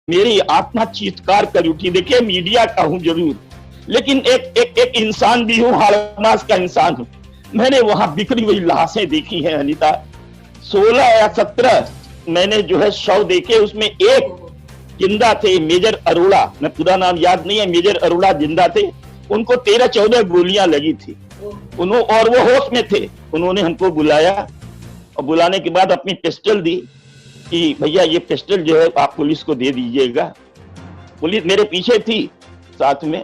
मेरी आत्मा चीत्कार कर उठी। देखिए, मीडिया का हूं जरूर, लेकिन एक इंसान भी हूं, हाड़मास का इंसान हूं। मैंने वहां बिखरी हुई लाशें देखी हैं अनीता। 16 या 17 मैंने जो है शव देखे, उसमें एक जिंदा थे, मेजर अरोड़ा, मैं पूरा नाम याद नहीं है, मेजर अरोड़ा जिंदा थे। उनको 13-14 गोलियां लगी थी, और वो होश में थे। उन्होंने हमको बुलाया, और बुलाने के बाद अपनी पिस्टल दी कि भैया ये पिस्टल जो है आप पुलिस को दे दीजिएगा। पुलिस मेरे पीछे थी साथ में,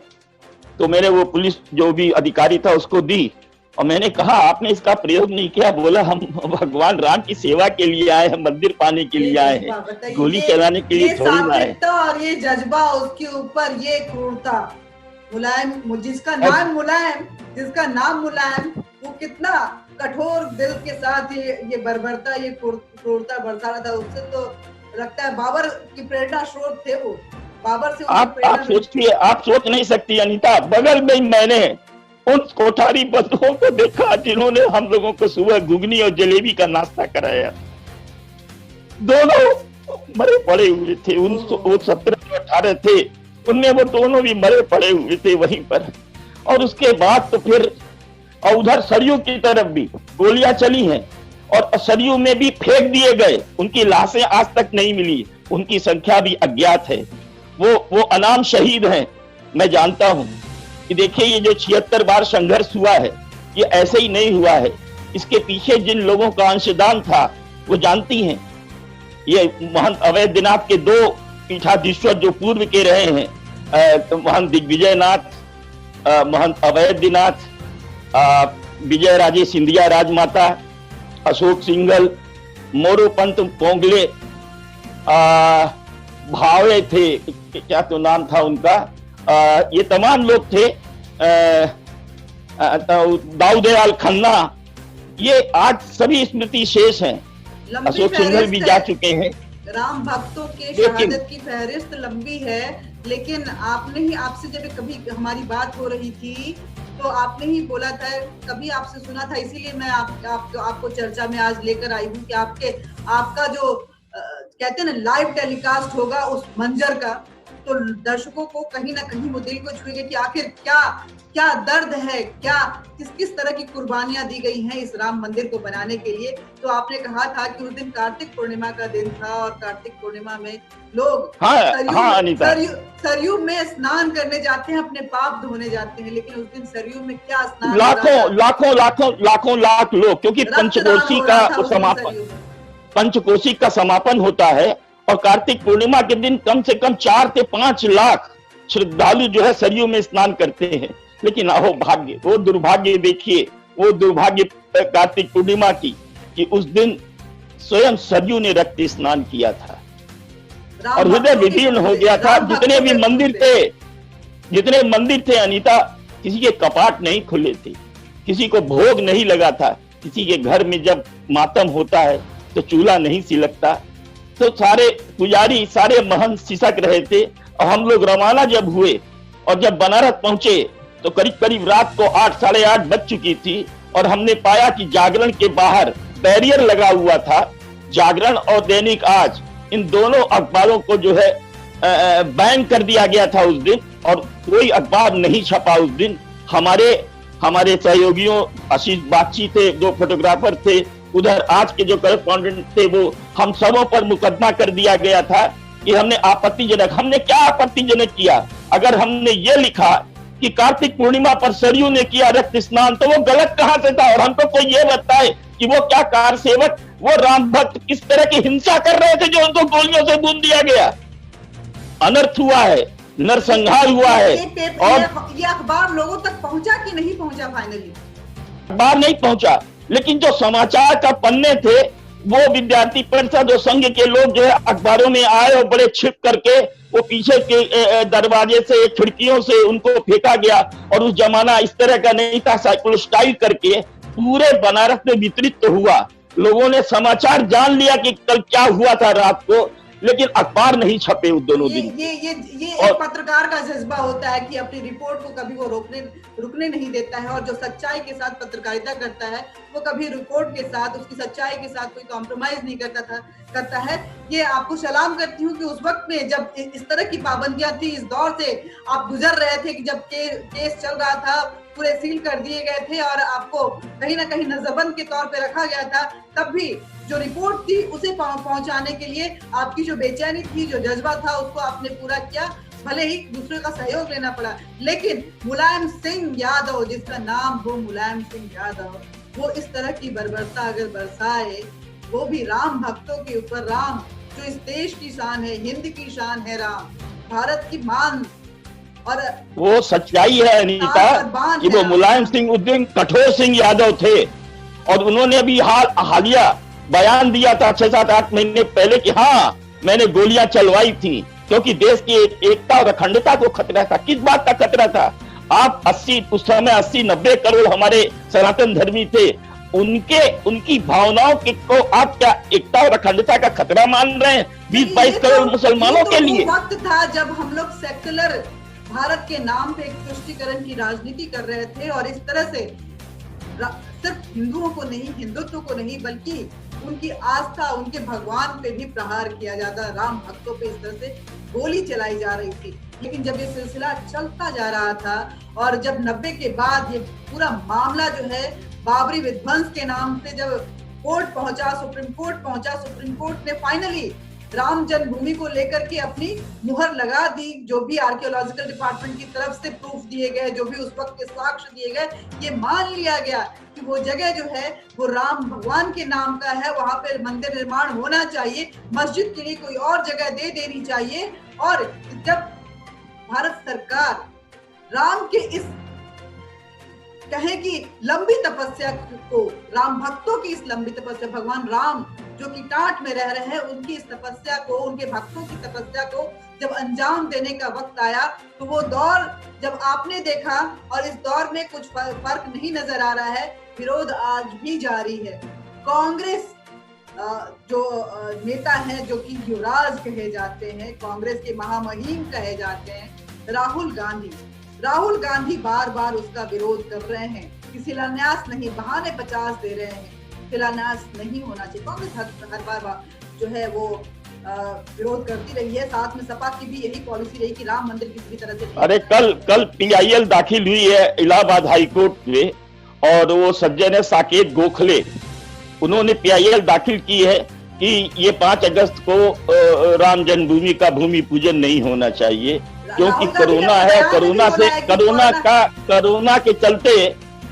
तो मैंने वो पुलिस जो भी अधिकारी था उसको दी, और मैंने कहा आपने इसका प्रयोग नहीं किया। बोला हम भगवान राम की सेवा के लिए आए हैं, मंदिर पाने के लिए आए हैं, गोली चलाने के लिए थोड़ी ना आए। और ये जज्बा उसके ऊपर, ये क्रूरता, मुलायम, जिसका नाम मुलायम, वो कितना कठोर दिल के साथ ये बर्बरता, ये क्रूरता बरसा रहा था। उससे तो लगता है बाबर की प्रेरणा स्रोत थे वो। बाबर से आप सोच नहीं सकती अनीता, बगल में मैंने उन कोठारी बंधुओं को देखा जिन्होंने हम लोगों को सुबह घुगनी और जलेबी का नाश्ता कराया। दोनों मरे पड़े हुए थे। उन 17-18 थे, उनमें वो दोनों भी मरे पड़े हुए थे वहीं पर। और उसके बाद तो फिर उधर सरयू की तरफ भी गोलियां चली हैं, और सरयू में भी फेंक दिए गए। उनकी लाशें आज तक नहीं मिली, उनकी संख्या भी अज्ञात है। वो अनाम शहीद हैं। मैं जानता हूं कि देखिए, ये जो 76 बार संघर्ष हुआ है, ये ऐसे ही नहीं हुआ है। इसके पीछे जिन लोगों का अंशदान था वो जानती हैं। ये महंत अवैधनाथ के 2 पीठाधीश्वर जो पूर्व के रहे हैं, महंत दिग्विजयनाथ, महंत अवैधनाथ, विजय राजे सिंधिया राजमाता, अशोक सिंघल, मोरोपंत पोंगले, भावे थे, क्या तो नाम था उनका, ये तमाम लोग थे, दाऊदयाल खन्ना, ये आज सभी स्मृति शेष हैं। अशोक सिंघल भी जा चुके हैं। राम भक्तों के शहादत की फहरिस्त लंबी है, लेकिन आपने ही, आपसे जब कभी हमारी बात हो रही थी तो आपने ही बोला था, कभी आपसे सुना था, इसीलिए मैं आपको चर्चा में आज लेकर आई हूँ कि आपका जो कहते हैं ना लाइव टेलीकास्ट होगा उस मंजर का, तो दर्शकों को कहीं ना कहीं वो दिल को छुएगा कि आखिर क्या दर्द है, किस तरह की कुर्बानियां दी गई हैं इस राम मंदिर को बनाने के लिए। तो आपने कहा था कि उस दिन कार्तिक पूर्णिमा का दिन था, और कार्तिक पूर्णिमा में लोग सरयू में स्नान करने जाते हैं, अपने पाप धोने जाते हैं, लेकिन उस दिन सरयू में क्या स्नान, लाखों लाख लोग, क्योंकि पंचकोशी का समापन होता है, और कार्तिक पूर्णिमा के दिन कम से कम 4 से 5 लाख श्रद्धालु जो है सरयू में स्नान करते हैं। लेकिन अहो भाग्य, वो दुर्भाग्य देखिए, वो दुर्भाग्य कार्तिक पूर्णिमा की, कि उस दिन स्वयं सरयू ने रक्त स्नान किया था, और हृदय विदीर्ण हो गया था। जितने मंदिर थे अनीता, किसी के कपाट नहीं खुले थे, किसी को भोग नहीं लगा था, किसी के घर में जब मातम होता है तो चूल्हा नहीं सिलकता, तो सारे पुजारी, सारे महंत सिसक रहे थे। और हम लोग रवाना जब हुए और जब बनारस पहुंचे तो करीब करीब रात को 8, साढ़े 8 बज चुकी थी, और हमने पाया कि जागरण के बाहर बैरियर लगा हुआ था। जागरण और दैनिक आज, इन दोनों अखबारों को जो है बैन कर दिया गया था उस दिन, और कोई अखबार नहीं छपा उस दिन। हमारे सहयोगियों आशीष बागची थे, 2 फोटोग्राफर थे, उधर आज के जो करेस्पॉन्डेंट थे, वो हम सबों पर मुकदमा कर दिया गया था कि हमने क्या आपत्तिजनक किया। अगर हमने ये लिखा कि कार्तिक पूर्णिमा पर सरयू ने किया रक्त स्नान, तो वो गलत कहां से था? और हमको कोई ये बताए कि वो क्या कार सेवक, वो राम भक्त किस तरह की हिंसा कर रहे थे जो उनको गोलियों से भून दिया गया। अनर्थ हुआ है, नरसंहार हुआ है। और ये अखबार लोगों तक पहुंचा कि नहीं पहुंचा? फाइनली अखबार नहीं पहुंचा, लेकिन जो समाचार का पन्ने थे, वो विद्यार्थी परिषद और संघ के लोग जो है अखबारों में आए, और बड़े छिप करके वो पीछे के दरवाजे से, खिड़कियों से उनको फेंका गया। और उस जमाना इस तरह का नहीं था, साइक्लोस्टाइल करके पूरे बनारस में वितरित तो हुआ। लोगों ने समाचार जान लिया कि कल क्या हुआ था रात को, लेकिन अखबार नहीं छपे उस दोनों दिन। ये एक पत्रकार का जज्बा होता है कि अपनी रिपोर्ट को कभी वो रुकने नहीं देता है, और जो सच्चाई के साथ पत्रकारिता करता है वो कभी रिपोर्ट के साथ, उसकी सच्चाई के साथ कोई कॉम्प्रोमाइज नहीं करता है। ये आपको सलाम करती हूँ कि उस वक्त में जब इस तरह की पाबंदियां थी, इस दौर से आप गुजर रहे थे कि जब केस चल रहा था, पूरे सील कर दिए गए थे और आपको कहीं ना कहीं नजरबंद के तौर पे रखा गया था, तब भी जो रिपोर्ट थी उसे पहुंचाने के लिए आपकी जो बेचैनी थी, जो जज्बा था, उसको आपने पूरा किया। भले ही दूसरे का सहयोग लेना पड़ा, लेकिन मुलायम सिंह यादव, जिसका नाम हो मुलायम सिंह यादव, वो इस तरह की बर्बरता अगर बरसाए, वो भी राम भक्तों के ऊपर, राम जो इस देश की शान है, हिंद की शान है, राम भारत की मान, और वो सच्चाई है अनीता कि वो मुलायम सिंह उस दिन कठोर सिंह यादव थे, और उन्होंने अभी हालिया बयान दिया था 6-7-8 महीने पहले कि हाँ मैंने गोलियां चलवाई थी, क्योंकि देश की एकता और अखंडता को खतरा था। किस बात का खतरा था? आप उस समय 80-90 करोड़ हमारे सनातन धर्मी थे, उनकी भावनाओं को आप क्या एकता और अखंडता का खतरा मान रहे हैं 20-22 करोड़ मुसलमानों के लिए? वक्त था जब हम लोग सेक्युलर भारत के नाम पे एक तुष्टीकरण की राजनीति कर रहे थे, और इस तरह से सिर्फ हिंदुओं को नहीं, हिंदुत्व को नहीं, बल्कि उनकी आस्था, उनके भगवान पे भी प्रहार किया जाता, राम भक्तों पे इस तरह से गोली चलाई जा रही थी। लेकिन जब ये सिलसिला चलता जा रहा था, और जब 90 के बाद ये पूरा मामला जो है बाबरी विध्वंस के नाम से जब कोर्ट पहुंचा, सुप्रीम कोर्ट पहुंचा, सुप्रीम कोर्ट ने फाइनली राम जन्मभूमि को लेकर के अपनी मुहर लगा दी। जो भी आर्कियोलॉजिकल डिपार्टमेंट की तरफ से प्रूफ दिए गए, जो भी उस वक्त के साक्ष्य दिए गए, ये मान लिया गया कि वो जगह जो है वो राम भगवान के नाम का है, वहां पे मंदिर निर्माण होना चाहिए, मस्जिद के लिए कोई और जगह दे देनी चाहिए। और जब भारत सरकार राम के इस कहें कि लंबी तपस्या को, राम भक्तों की इस लंबी तपस्या, भगवान राम जो कि टाट में रह रहे हैं, उनकी इस तपस्या को, उनके भक्तों की तपस्या को जब अंजाम देने का वक्त आया, तो वो दौर जब आपने देखा, और इस दौर में कुछ फर्क नहीं नजर आ रहा है, विरोध आज भी जारी है। कांग्रेस जो नेता हैं, जो कि युवराज कहे जाते हैं, कांग्रेस के महामहिम कहे जाते हैं, राहुल गांधी बार बार उसका विरोध कर रहे हैं कि शिलान्यास नहीं, बहाने 50 दे रहे हैं, शिलान्यास नहीं होना चाहिए। कांग्रेस हर बार जो है वो विरोध करती रही है। साथ में सपा की भी यही पॉलिसी रही कि राम मंदिर किसी भी तरह से। अरे कल PIL दाखिल हुई है इलाहाबाद हाई कोर्ट में, और वो सज्जन है साकेत गोखले, उन्होंने PIL दाखिल की है कि ये 5 अगस्त को राम जन्मभूमि का भूमि पूजन नहीं होना चाहिए, क्योंकि कोरोना है, कोरोना के चलते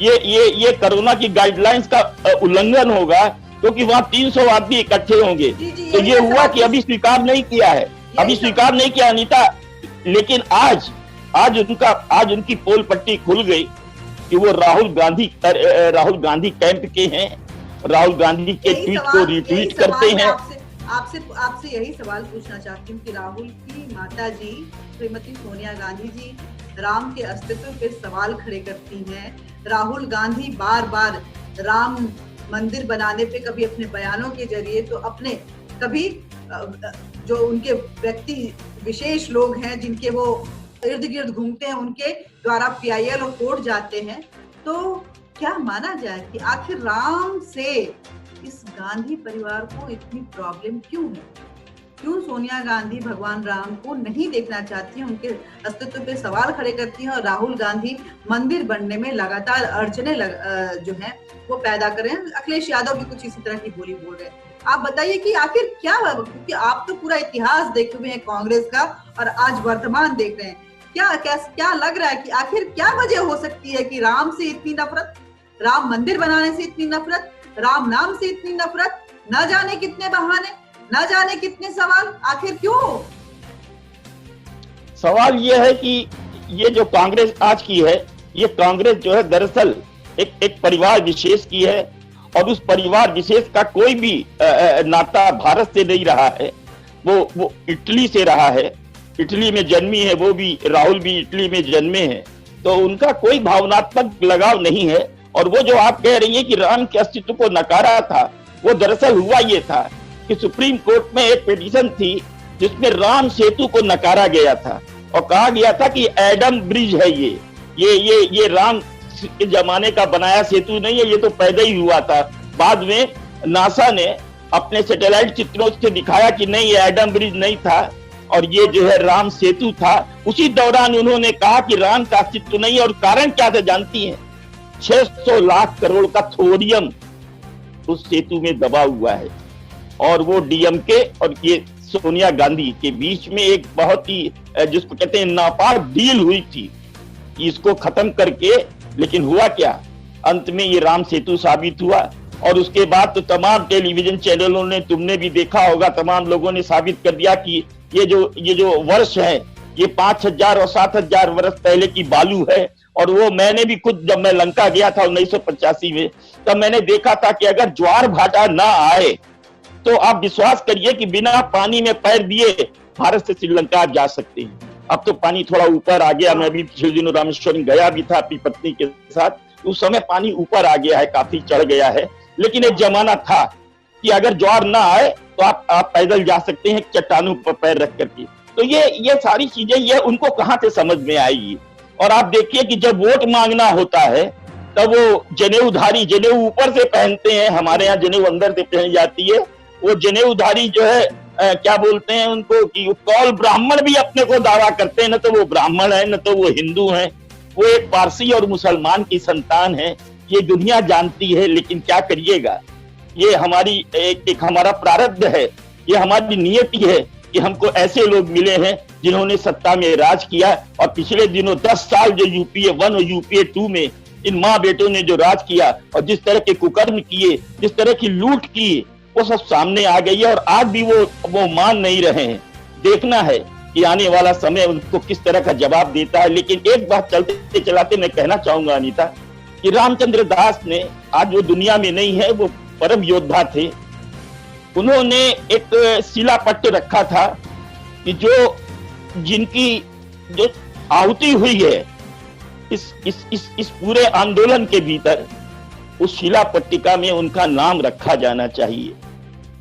ये कोरोना की गाइडलाइंस का उल्लंघन होगा, क्योंकि वहाँ 300 आदमी इकट्ठे होंगे। तो ये हुआ कि अभी स्वीकार नहीं किया है, अभी स्वीकार नहीं किया अनीता। लेकिन आज उनकी पोल पट्टी खुल गई कि वो राहुल गांधी कैंप के हैं, राहुल गांधी के ट्वीट को रिट्वीट करते हैं। आपसे यही सवाल पूछना चाहती हूँ कि राहुल की माता जी श्रीमती सोनिया गांधी जी राम के अस्तित्व पे सवाल खड़े करती हैं। राहुल गांधी बार बार राम मंदिर बनाने पे कभी अपने बयानों के जरिए, तो अपने कभी जो उनके व्यक्ति विशेष लोग हैं जिनके वो इर्द गिर्द घूमते हैं, उनके द्वारा PIL और कोर्ट जाते हैं। तो क्या माना जाए कि आखिर राम से इस गांधी परिवार को इतनी प्रॉब्लम क्यों है? क्यों सोनिया गांधी भगवान राम को नहीं देखना चाहती हैं, उनके अस्तित्व पे सवाल खड़े करती हैं, और राहुल गांधी मंदिर बनने में लगातार अड़चने जो हैं वो पैदा कर रहे हैं। अखिलेश यादव भी कुछ इसी तरह की बोली बोल रहे हैं। आप बताइए कि आखिर क्या, क्योंकि आप तो पूरा इतिहास देखे हुए हैं कांग्रेस का और आज वर्तमान देख रहे हैं, क्या लग रहा है कि आखिर क्या वजह हो सकती है कि राम से इतनी नफरत, राम मंदिर बनाने से इतनी नफरत, राम नाम से इतनी नफरत, न जाने कितने बहाने, न जाने कितने सवाल, आखिर क्यों? सवाल यह है कि ये जो कांग्रेस आज की है, ये कांग्रेस जो है दरअसल एक परिवार विशेष की है, और उस परिवार विशेष का कोई भी नाता भारत से नहीं रहा है। वो इटली से रहा है, इटली में जन्मी है, वो भी राहुल भी इटली में जन्मे हैं, तो उनका कोई भावनात्मक लगाव नहीं है। और वो जो आप कह रही हैं कि राम के अस्तित्व को नकारा था, वो दरअसल हुआ ये था कि सुप्रीम कोर्ट में एक पिटीशन थी जिसमें राम सेतु को नकारा गया था और कहा गया था कि एडम ब्रिज है ये राम के जमाने का बनाया सेतु नहीं है, ये तो पैदा ही हुआ था। बाद में नासा ने अपने सैटेलाइट चित्रों से दिखाया कि नहीं, ये एडम ब्रिज नहीं था और ये जो है राम सेतु था। उसी दौरान उन्होंने कहा कि राम का अस्तित्व नहीं है, और कारण क्या था जानती हैं? 600 लाख करोड़ का थोरियम उस सेतु में दबा हुआ है, और वो डीएमके और ये सोनिया गांधी के बीच में एक बहुत ही जिसको कहते हैं नापाक डील हुई थी इसको खत्म करके। लेकिन हुआ क्या? अंत में ये राम सेतु साबित हुआ, और उसके बाद तो तमाम टेलीविजन चैनलों ने, तुमने भी देखा होगा, तमाम लोगों ने साबित कर दिया कि ये जो वर्ष है ये 5000 और 7000 वर्ष पहले की बालू है। और वो मैंने भी खुद, जब मैं लंका गया था 1985 में, तब मैंने देखा था कि अगर ज्वार भाटा ना आए तो आप विश्वास करिए कि बिना पानी में पैर दिए भारत से श्रीलंका जा सकते हैं। अब तो पानी थोड़ा ऊपर आ गया, मैं भी पिछले दिनों रामेश्वरम गया भी था अपनी पत्नी के साथ, उस समय पानी ऊपर आ गया है, काफी चढ़ गया है। लेकिन एक जमाना था कि अगर ज्वार ना आए तो आप पैदल जा सकते हैं चट्टानों पर पैर रख करके। तो ये सारी चीजें ये उनको कहां से समझ में आएगी? और आप देखिए कि जब वोट मांगना होता है तब वो जनेऊधारी, जनेऊ ऊपर से पहनते हैं, हमारे यहाँ जनेऊ अंदर से पहनी जाती है, वो जनेऊधारी जो है क्या बोलते हैं उनको कि कौल ब्राह्मण भी अपने को दावा करते हैं, न तो वो ब्राह्मण है न तो वो हिंदू हैं, वो एक पारसी और मुसलमान की संतान है, ये दुनिया जानती है। लेकिन क्या करिएगा, ये हमारी एक हमारा प्रारब्ध है, ये हमारी नियति है कि हमको ऐसे लोग मिले हैं जिन्होंने सत्ता में राज किया। और पिछले दिनों 10 साल जो यूपीए 1 और यूपीए 2 में इन माँ बेटों ने जो राज किया और जिस तरह के कुकर्म किए, जिस तरह की लूट की, वो सब सामने आ गई है। और आज भी वो मान नहीं रहे हैं। देखना है कि आने वाला समय उनको किस तरह का जवाब देता है। लेकिन एक बात चलते चलाते मैं कहना चाहूंगा अनीता, कि रामचंद्र दास ने, आज वो दुनिया में नहीं है, वो परम योद्धा थे, उन्होंने एक शिलापट्ट रखा था कि जिनकी जो आहुति हुई है इस पूरे आंदोलन के भीतर, उस शिला पट्टिका में उनका नाम रखा जाना चाहिए।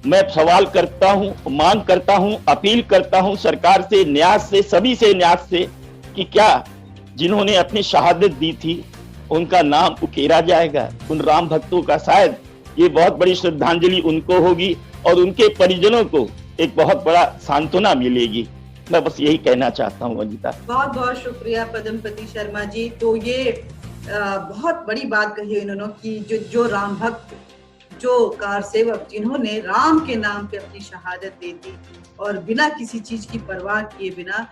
मैं सवाल करता हूं, मांग करता हूं, अपील करता हूं सरकार से, न्यास से, सभी से, न्यास से, कि क्या जिन्होंने अपनी शहादत दी थी उनका नाम उकेरा जाएगा? उन राम भक्तों का शायद ये बहुत बड़ी श्रद्धांजलि उनको होगी और उनके परिजनों को एक बहुत बड़ा सांत्वना मिलेगी। मैं बस यही कहना चाहता हूँ अनीता। बहुत बहुत शुक्रिया पद्मपति शर्मा जी। तो ये बहुत बड़ी बात कही है इन्होंने कि जो राम भक्त, जो कार सेवक, जिन्होंने राम के नाम पे अपनी शहादत दे दी और बिना किसी चीज की परवाह किए बिना,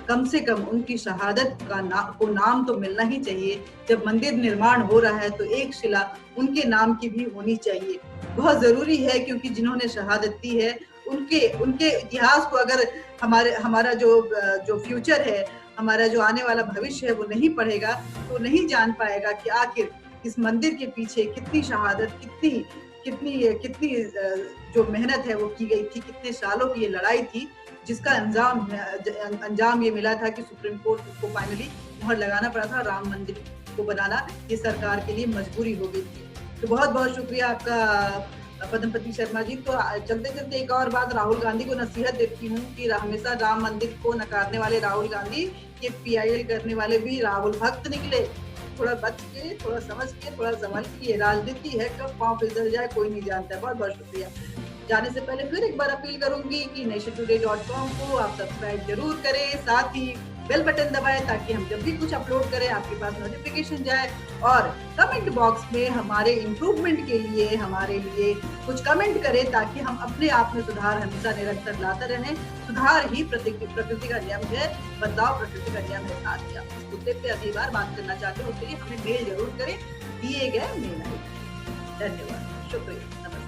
कम से कम उनकी शहादत को नाम तो मिलना ही चाहिए। जब मंदिर निर्माण हो रहा है तो एक शिला उनके नाम की भी होनी चाहिए, बहुत जरूरी है। क्योंकि जिन्होंने शहादत दी है उनके इतिहास को अगर हमारा जो फ्यूचर है, हमारा जो आने वाला भविष्य है वो नहीं पढ़ेगा तो नहीं जान पाएगा कि आखिर इस मंदिर के पीछे कितनी शहादत, कितनी जो मेहनत है वो की गई थी, कितने सालों की ये लड़ाई थी, जिसका अंजाम ये मिला था कि सुप्रीम कोर्ट को फाइनली मुहर लगाना पड़ा था। राम मंदिर को बनाना ये सरकार के लिए मजबूरी हो गई थी। तो बहुत बहुत शुक्रिया आपका पद्मपति शर्मा जी। तो चलते चलते एक और बात राहुल गांधी को नसीहत देती हूँ कि हमेशा राम मंदिर को नकारने वाले राहुल गांधी, ये पीआईएल करने वाले भी राहुल भक्त निकले। थोड़ा बच के, थोड़ा समझ के, थोड़ा संभल के, ये राजनीति है, कब पांव फिसल जाए कोई नहीं जानता है। बहुत बहुत शुक्रिया। जाने से पहले फिर एक बार अपील करूंगी कि nationtoday.com को आप सब्सक्राइब जरूर करें, साथ ही बेल बटन दबाएं ताकि हम जब भी कुछ अपलोड करें आपके पास नोटिफिकेशन जाए। और कमेंट बॉक्स में हमारे इम्प्रूवमेंट के लिए, हमारे लिए कुछ कमेंट करें ताकि हम अपने आप में सुधार हमेशा निरंतर लाते रहें। सुधार ही प्रकृति का नियम है, बदलाव प्रकृति का नियम है। साथ ही आप इस मुद्दे पे अगली बार बात करना चाहते हो उसके लिए हमें मेल जरूर करें, दिए गए मेल आईडी। धन्यवाद, शुक्रिया, नमस्कार।